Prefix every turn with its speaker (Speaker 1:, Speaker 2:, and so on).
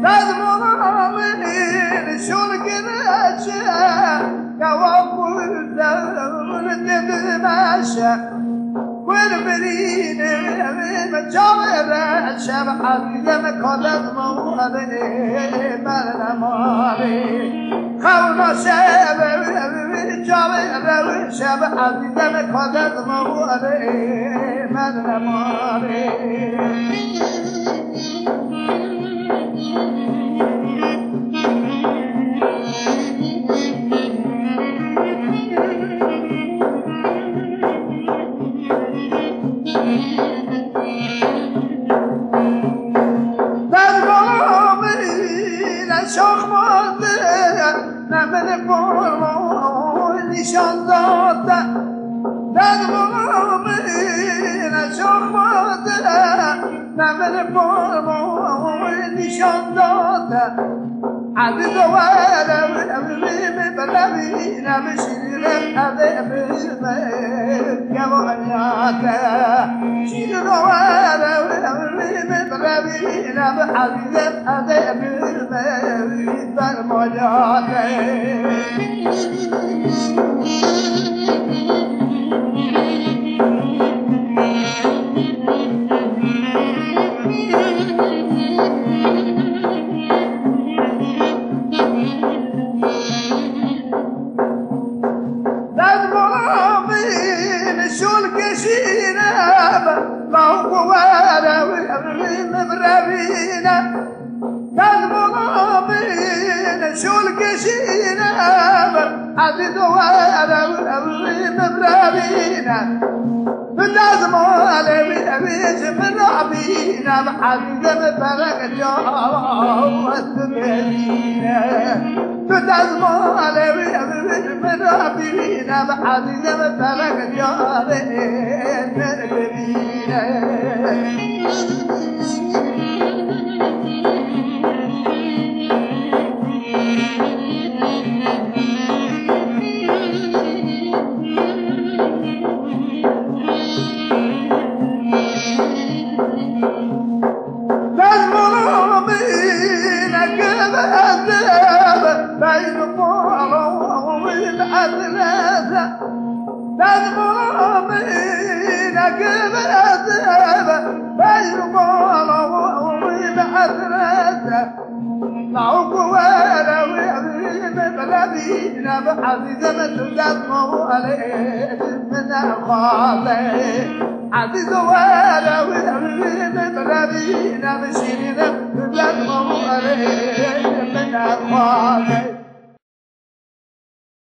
Speaker 1: لازم أؤمن شو القراشة قوام الدولة تتماشى والبريد من جوهر شبح لما قدت موالي مرنا مالي خونا شبح جوهر شبح لما قدت موالي مرنا مالي نشان داده در مقابل شخماده نمر فرمای نشان داده عدد وارم بروی نمشیرم عدد جوانیاته شیر وارم بروی نمشیرم عدد فرمایاته شو القشينة عدد وارا مبرابينا باللازم على بيج من رابينا محمد فرق اليوم والتبينا باللازم على بيج من رابينا محمد فرق اليوم والتبينا عزيز ولا وين بلادي نمشي نبلاد مو عليه من أخواني